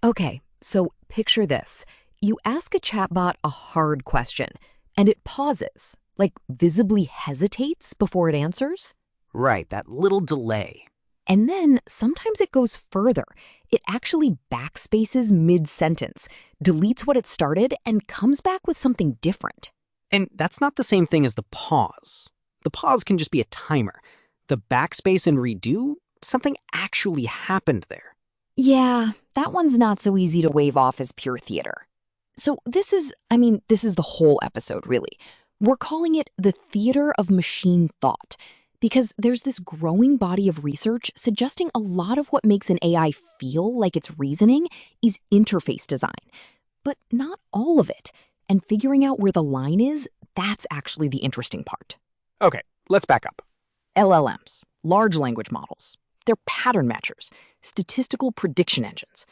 Okay, so picture this. You ask a chatbot a hard question, and it pauses, like visibly hesitates before it answers. Right, that little delay. And then sometimes it goes further. It actually backspaces mid-sentence, deletes what it started, and comes back with something different. And that's not the same thing as the pause. The pause can just be a timer. The backspace and redo, something actually happened there. Yeah, that one's not so easy to wave off as pure theater. So this is the whole episode, really. We're calling it the theater of machine thought because there's this growing body of research suggesting a lot of what makes an AI feel like it's reasoning is interface design, but not all of it. And figuring out where the line is, that's actually the interesting part. Okay, let's back up. LLMs, large language models, they're pattern matchers, statistical prediction engines.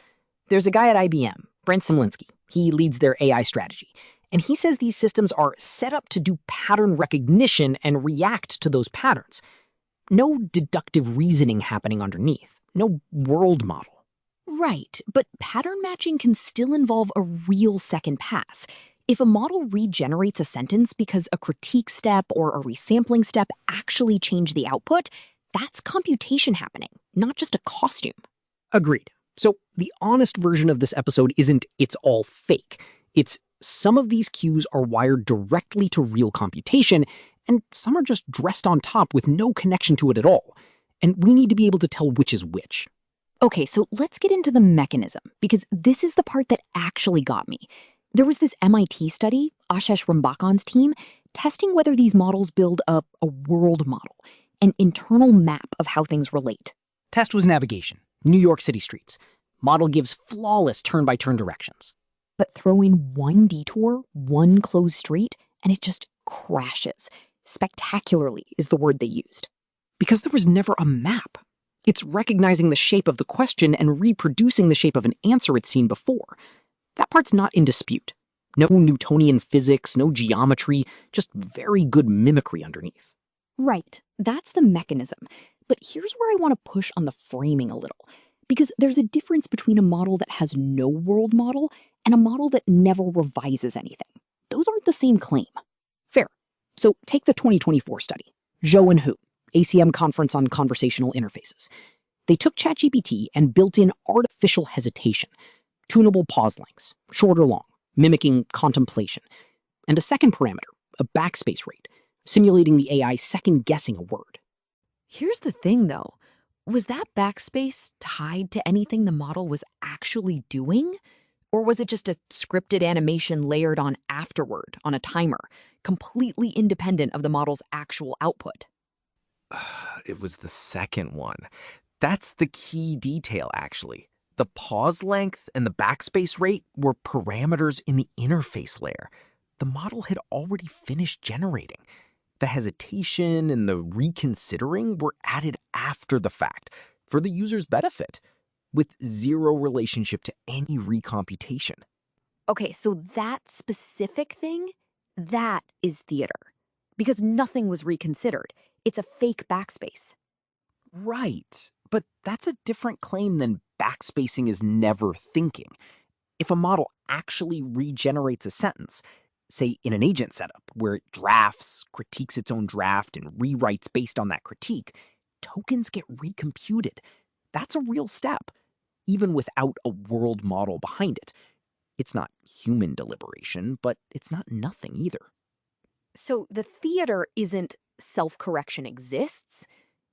There's a guy at IBM, Brent Simlinsky. He leads their AI strategy. And he says these systems are set up to do pattern recognition and react to those patterns. No deductive reasoning happening underneath. No world model. Right, but pattern matching can still involve a real second pass. If a model regenerates a sentence because a critique step or a resampling step actually changed the output, that's computation happening, not just a costume. Agreed. So the honest version of this episode isn't it's all fake. It's some of these cues are wired directly to real computation, and some are just dressed on top with no connection to it at all. And we need to be able to tell which is which. Okay, so let's get into the mechanism, because this is the part that actually got me. There was this MIT study, Ashish Rambakhan's team, testing whether these models build a world model, an internal map of how things relate. Test was navigation, New York City streets. Model gives flawless turn-by-turn directions. But throw in one detour, one closed street, and it just crashes. Spectacularly is the word they used. Because there was never a map. It's recognizing the shape of the question and reproducing the shape of an answer it's seen before. That part's not in dispute. No Newtonian physics, no geometry, just very good mimicry underneath. Right, that's the mechanism. But here's where I want to push on the framing a little. Because there's a difference between a model that has no world model and a model that never revises anything. Those aren't the same claim. Fair. So take the 2024 study, Zhou and Hu, ACM Conference on Conversational Interfaces. They took ChatGPT and built in artificial hesitation, tunable pause lengths, short or long, mimicking contemplation, and a second parameter, a backspace rate, simulating the AI second-guessing a word. Here's the thing, though. Was that backspace tied to anything the model was actually doing? Or was it just a scripted animation layered on afterward on a timer, completely independent of the model's actual output? It was the second one. That's the key detail, actually. The pause length and the backspace rate were parameters in the interface layer. The model had already finished generating. The hesitation and the reconsidering were added after the fact, for the user's benefit, with zero relationship to any recomputation. Okay, so that specific thing, that is theater. Because nothing was reconsidered. It's a fake backspace. Right, but that's a different claim than backspacing is never thinking. If a model actually regenerates a sentence, say in an agent setup where it drafts, critiques its own draft, and rewrites based on that critique, tokens get recomputed. That's a real step, even without a world model behind it. It's not human deliberation, but it's not nothing either. So the theater isn't self-correction exists.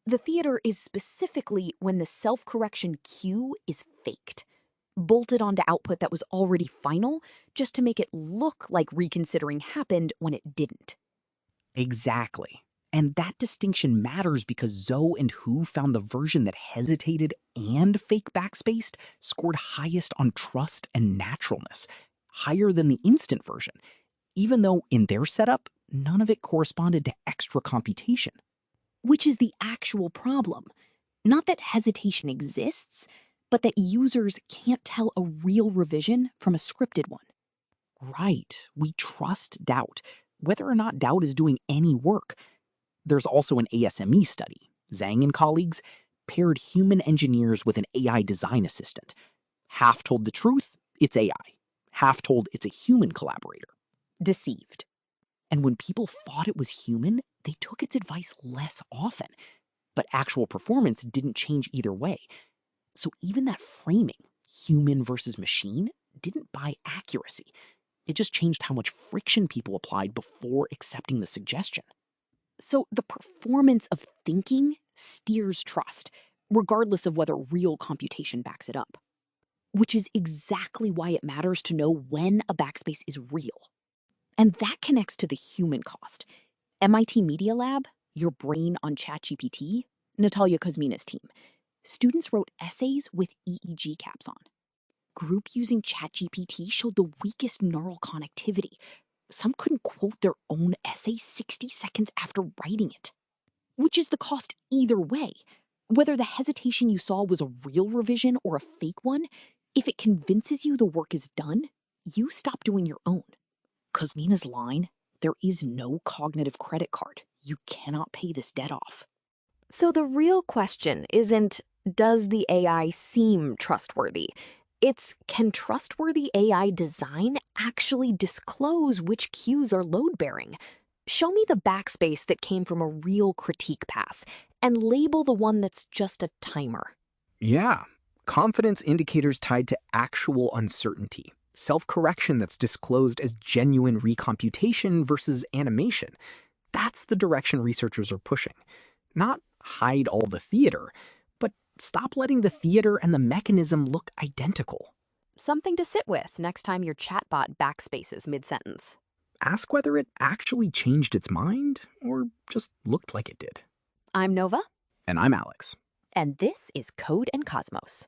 The theater is specifically when the self-correction cue is faked, bolted onto output that was already final, just to make it look like reconsidering happened when it didn't. Exactly. And that distinction matters because Zhou and Hu found the version that hesitated and fake backspaced scored highest on trust and naturalness, higher than the instant version, even though in their setup, none of it corresponded to extra computation. Which is the actual problem. Not that hesitation exists, but that users can't tell a real revision from a scripted one. Right. We trust doubt, whether or not doubt is doing any work. There's also an ASME study. Zhang and colleagues paired human engineers with an AI design assistant. Half told the truth, it's AI. Half told it's a human collaborator. Deceived. And when people thought it was human, they took its advice less often. But actual performance didn't change either way. So even that framing, human versus machine, didn't buy accuracy. It just changed how much friction people applied before accepting the suggestion. So the performance of thinking steers trust, regardless of whether real computation backs it up. Which is exactly why it matters to know when a backspace is real. And that connects to the human cost. MIT Media Lab, your brain on ChatGPT, Natalia Kuzmina's team. Students wrote essays with EEG caps on. Group using ChatGPT showed the weakest neural connectivity. Some couldn't quote their own essay 60 seconds after writing it. Which is the cost either way. Whether the hesitation you saw was a real revision or a fake one, if it convinces you the work is done, you stop doing your own. Kuzmina's line, there is no cognitive credit card. You cannot pay this debt off. So the real question isn't, does the AI seem trustworthy? It's, can trustworthy AI design actually disclose which cues are load-bearing? Show me the backspace that came from a real critique pass, and label the one that's just a timer. Yeah, confidence indicators tied to actual uncertainty. Self-correction that's disclosed as genuine recomputation versus animation. That's the direction researchers are pushing. Not hide all the theater, but stop letting the theater and the mechanism look identical. Something to sit with next time your chatbot backspaces mid-sentence. Ask whether it actually changed its mind or just looked like it did. I'm Nova. And I'm Alex. And this is Code and Cosmos.